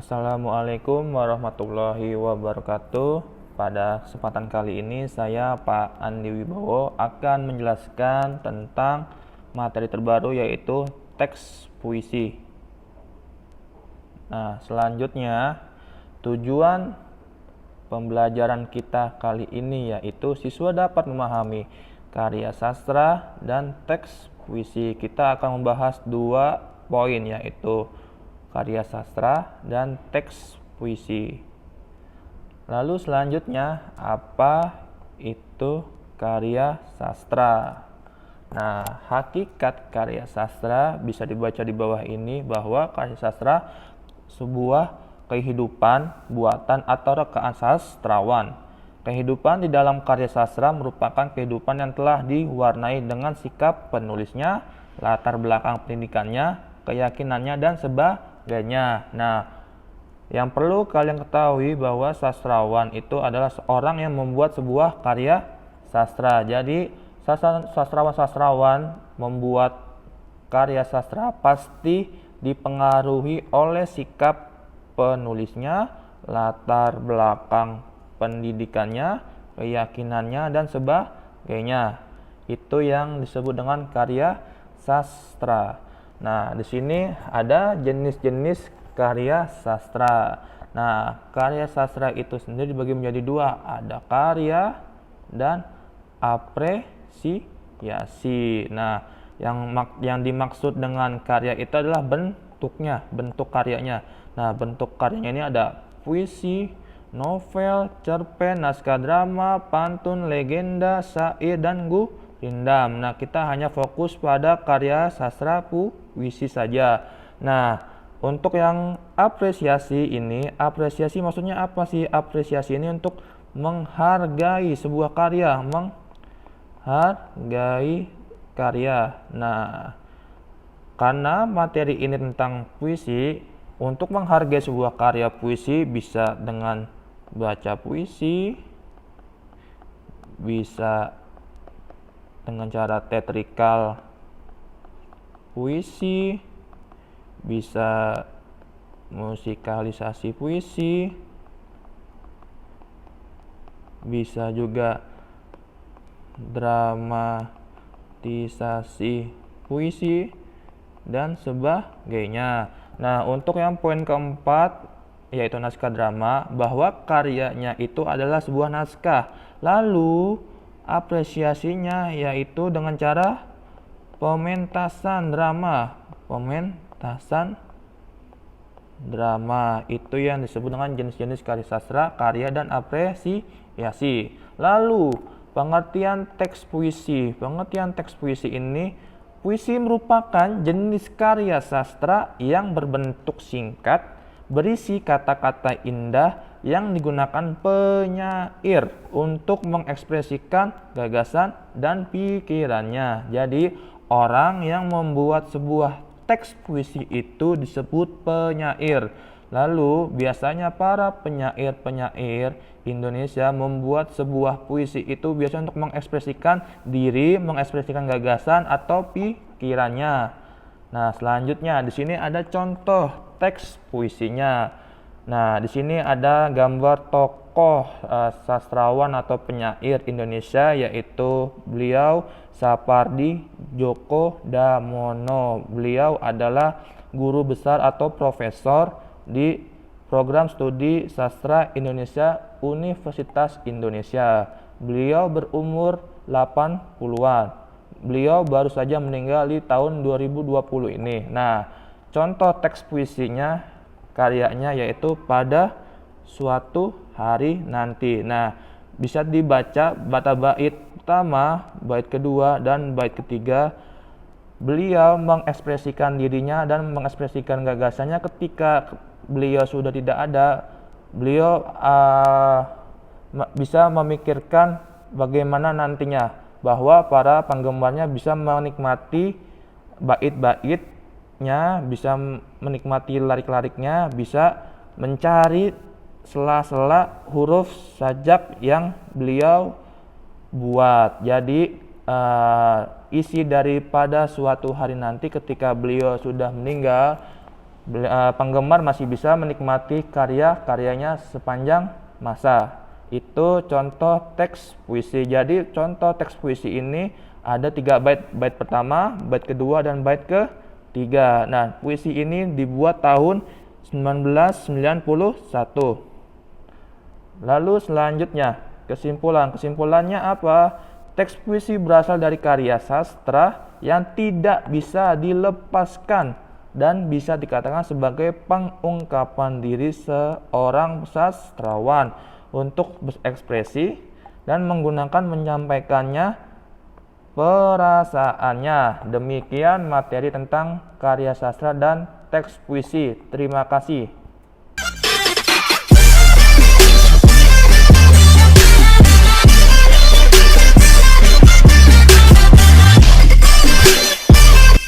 Assalamualaikum warahmatullahi wabarakatuh. Pada kesempatan kali ini saya Pak Andi Wibowo akan menjelaskan tentang materi terbaru yaitu teks puisi. Nah, selanjutnya tujuan pembelajaran kita kali ini yaitu siswa dapat memahami karya sastra dan teks puisi. Kita akan membahas 2 poin yaitu karya sastra dan teks puisi. Lalu selanjutnya, apa itu karya sastra? Nah, hakikat karya sastra bisa dibaca di bawah ini bahwa karya sastra sebuah kehidupan, buatan atau rekaan sastrawan. Kehidupan di dalam karya sastra merupakan kehidupan yang telah diwarnai dengan sikap penulisnya, latar belakang pendidikannya, keyakinannya, dan sebagainya. Nah, yang perlu kalian ketahui bahwa sastrawan itu adalah seorang yang membuat sebuah karya sastra. Jadi, sastrawan-sastrawan membuat karya sastra pasti dipengaruhi oleh sikap penulisnya, latar belakang pendidikannya, keyakinannya, dan sebagainya. Itu yang disebut dengan karya sastra. Nah, di sini ada jenis-jenis karya sastra. Nah, karya sastra itu sendiri dibagi menjadi 2, ada karya dan apresiasi. Nah, yang dimaksud dengan karya itu adalah bentuknya, bentuk karyanya. Nah, bentuk karyanya ini ada puisi, novel, cerpen, naskah drama, pantun, legenda, syair, dan gurindam. Nah, kita hanya fokus pada karya sastra puisi saja. Nah, untuk yang apresiasi ini, apresiasi maksudnya apa sih? Apresiasi ini untuk menghargai sebuah karya, menghargai karya. Nah, karena materi ini tentang puisi, untuk menghargai sebuah karya puisi bisa dengan baca puisi, bisa dengan cara teatrikal puisi, bisa musikalisasi puisi, bisa juga dramatisasi puisi, dan sebagainya. Nah, untuk yang poin keempat yaitu naskah drama, bahwa karyanya itu adalah sebuah naskah. Lalu apresiasinya yaitu dengan cara pementasan drama. Pementasan drama itu yang disebut dengan jenis-jenis karya sastra, karya, dan apresiasi. Lalu pengertian teks puisi. Pengertian teks puisi ini, puisi merupakan jenis karya sastra yang berbentuk singkat, berisi kata-kata indah yang digunakan penyair untuk mengekspresikan gagasan dan pikirannya. Jadi, orang yang membuat sebuah teks puisi itu disebut penyair. Lalu, biasanya para penyair-penyair Indonesia membuat sebuah puisi itu biasanya untuk mengekspresikan diri, mengekspresikan gagasan atau pikirannya. Nah, selanjutnya di sini ada contoh teks puisinya. Nah, di sini ada gambar tokoh sastrawan atau penyair Indonesia yaitu beliau Sapardi Djoko Damono. Beliau adalah guru besar atau profesor di program studi sastra Indonesia Universitas Indonesia. Beliau berumur 80-an. Beliau baru saja meninggal di tahun 2020 ini. Nah, contoh teks puisinya, karyanya yaitu Pada Suatu Hari Nanti. Nah, bisa dibaca bait pertama, bait kedua, dan bait ketiga. Beliau mengekspresikan dirinya dan mengekspresikan gagasannya ketika beliau sudah tidak ada. Beliau bisa memikirkan bagaimana nantinya, bahwa para penggemarnya bisa menikmati bait-baitnya, bisa menikmati lirik-liriknya, bisa mencari sela-sela huruf sajak yang beliau buat. Jadi isi daripada Suatu Hari Nanti ketika beliau sudah meninggal, Penggemar masih bisa menikmati karya-karyanya sepanjang masa. Itu contoh teks puisi. Jadi contoh teks puisi ini ada 3 bait. Bait pertama, bait kedua, dan bait ketiga. Nah, puisi ini dibuat tahun 1991. Lalu selanjutnya, kesimpulan. Kesimpulannya apa? Teks puisi berasal dari karya sastra yang tidak bisa dilepaskan dan bisa dikatakan sebagai pengungkapan diri seorang sastrawan untuk berekspresi dan menyampaikannya perasaannya. Demikian materi tentang karya sastra dan teks puisi. Terima kasih.